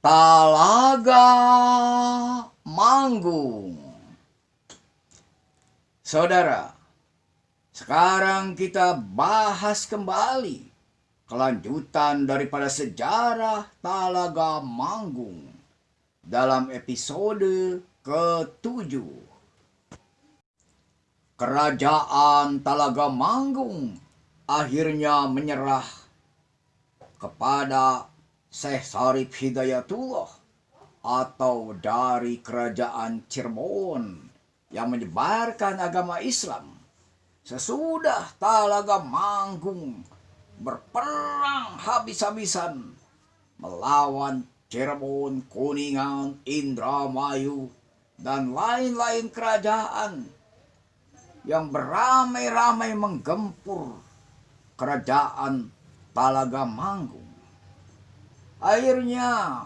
Talaga Manggung. Saudara, sekarang kita bahas kembali kelanjutan daripada sejarah Talaga Manggung dalam episode ke-7. Kerajaan Talaga Manggung akhirnya menyerah kepada Syekh Syarif Hidayatullah atau dari kerajaan Cirebon yang menyebarkan agama Islam. Sesudah Talaga Manggung berperang habis-habisan melawan Cirebon, Kuningan, Indramayu, dan lain-lain kerajaan yang beramai-ramai menggempur kerajaan Talaga Manggung. Akhirnya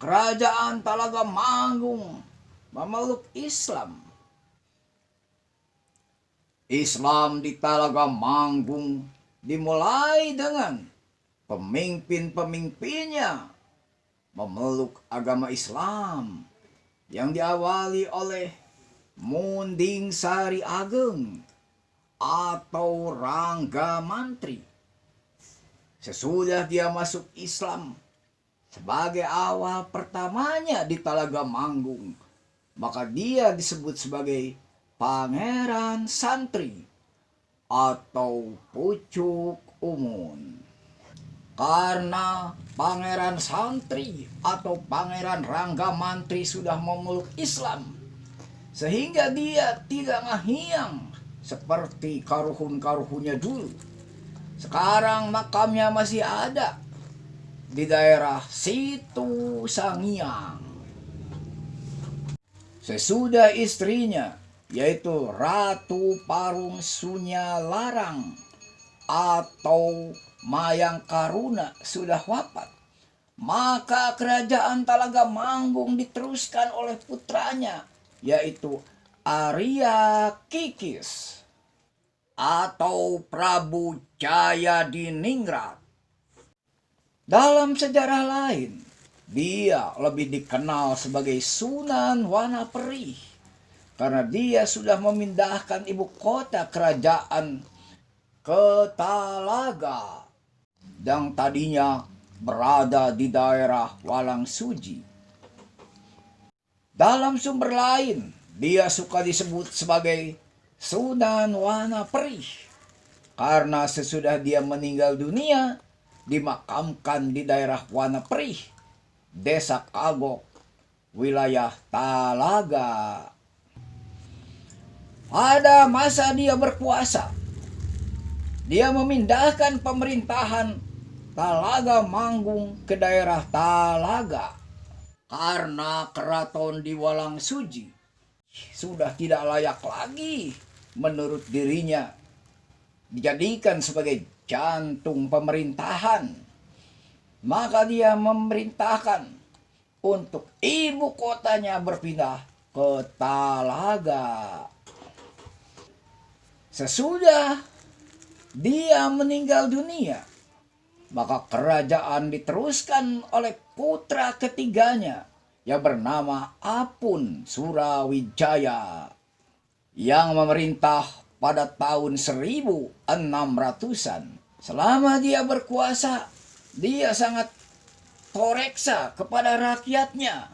kerajaan Talaga Manggung memeluk Islam. Islam di Talaga Manggung dimulai dengan pemimpin-pemimpinnya memeluk agama Islam yang diawali oleh Munding Sari Ageng atau Rangga Mantri. Sesudah dia masuk Islam sebagai awal pertamanya di Talaga Manggung, maka dia disebut sebagai Pangeran Santri atau Pucuk Umun. Karena Pangeran Santri atau Pangeran Rangga Mantri sudah memeluk Islam, sehingga dia tidak ngahiang seperti karuhun-karuhunnya dulu. Sekarang makamnya masih ada di daerah Situ Sangiang. Sesudah istrinya, yaitu Ratu Parung Sunya Larang atau Mayang Karuna sudah wafat, maka kerajaan Talaga Manggung diteruskan oleh putranya, yaitu Arya Kikis atau Prabu Jayadiningrat. Dalam sejarah lain, dia lebih dikenal sebagai Sunan Wanaperi karena dia sudah memindahkan ibu kota kerajaan ke Talaga yang tadinya berada di daerah Walang Suji. Dalam sumber lain, dia suka disebut sebagai Sunan Wanaperi karena sesudah dia meninggal dunia dimakamkan di daerah Wanaperi, Desa Kagok, wilayah Talaga. Pada masa dia berkuasa, dia memindahkan pemerintahan Talaga Manggung ke daerah Talaga karena keraton di Walang Suji sudah tidak layak lagi menurut dirinya dijadikan sebagai jantung pemerintahan. Maka dia memerintahkan untuk ibu kotanya berpindah ke Talaga. Sesudah dia meninggal dunia, maka kerajaan diteruskan oleh putra ketiganya yang bernama Apun Surawijaya yang memerintah pada tahun 1600-an. Selama dia berkuasa, dia sangat toreksa kepada rakyatnya,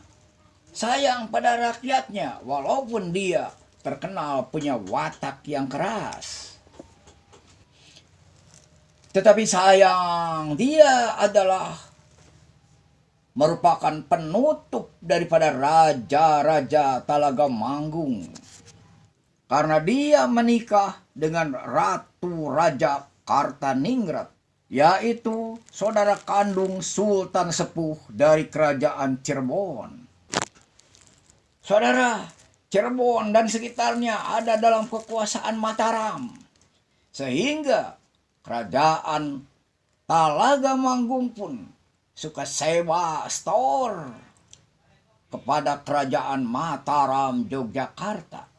sayang pada rakyatnya, walaupun dia terkenal punya watak yang keras. Tetapi sayang, dia adalah merupakan penutup daripada raja-raja Talaga Manggung karena dia menikah dengan Ratu Raja Kartaningrat, yaitu saudara kandung Sultan Sepuh dari kerajaan Cirebon. Saudara, Cirebon dan sekitarnya ada dalam kekuasaan Mataram, sehingga kerajaan Talaga Manggung pun suka sewa store kepada kerajaan Mataram Yogyakarta.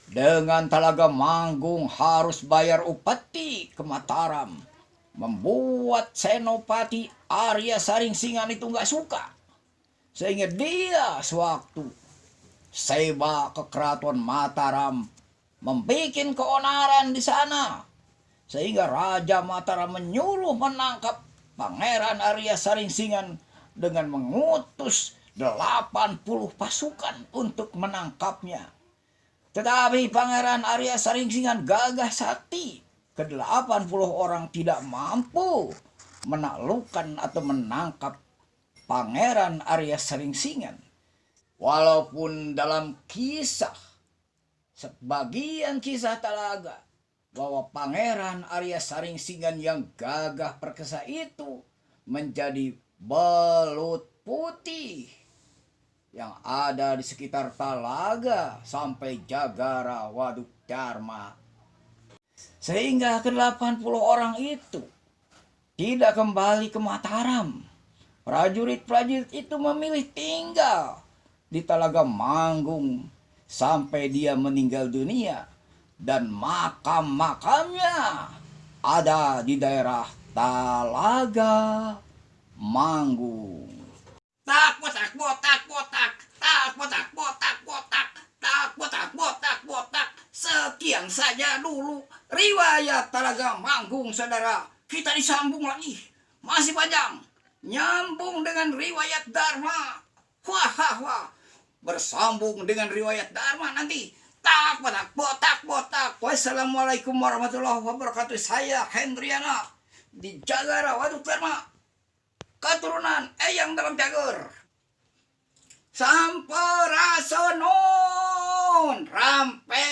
Dengan Talaga Manggung harus bayar upeti ke Mataram membuat Senopati Arya Saringsingan itu nggak suka. Sehingga dia sewaktu seba ke keraton Mataram membuat keonaran di sana. Sehingga Raja Mataram menyuruh menangkap Pangeran Arya Saringsingan dengan mengutus 80 pasukan untuk menangkapnya. Tetapi Pangeran Arya Saringsingan gagah sakti. Ke-80 orang tidak mampu menaklukkan atau menangkap Pangeran Arya Saringsingan. Walaupun dalam kisah, sebagian kisah Talaga, bahwa Pangeran Arya Saringsingan yang gagah perkasa itu menjadi belut putih yang ada di sekitar Talaga sampai Jagara Waduk Dharma. Sehingga ke-80 orang itu tidak kembali ke Mataram. Prajurit-prajurit itu memilih tinggal di Talaga Manggung sampai dia meninggal dunia. Dan makam-makamnya ada di daerah Talaga Manggung. Tak botak botak botak, tak botak botak botak, tak botak botak botak. Sekian saja dulu riwayat Talaga Manggung, saudara. Kita disambung lagi, masih panjang, nyambung dengan riwayat Dharma. Wah, wah, wah. Bersambung dengan riwayat Dharma nanti. Tak botak botak botak. Wassalamualaikum warahmatullahi wabarakatuh. Saya Hendriana di Jagara Waduk Dharma, keturunan Eyang Dalam Jagur. Sampurasun rampe.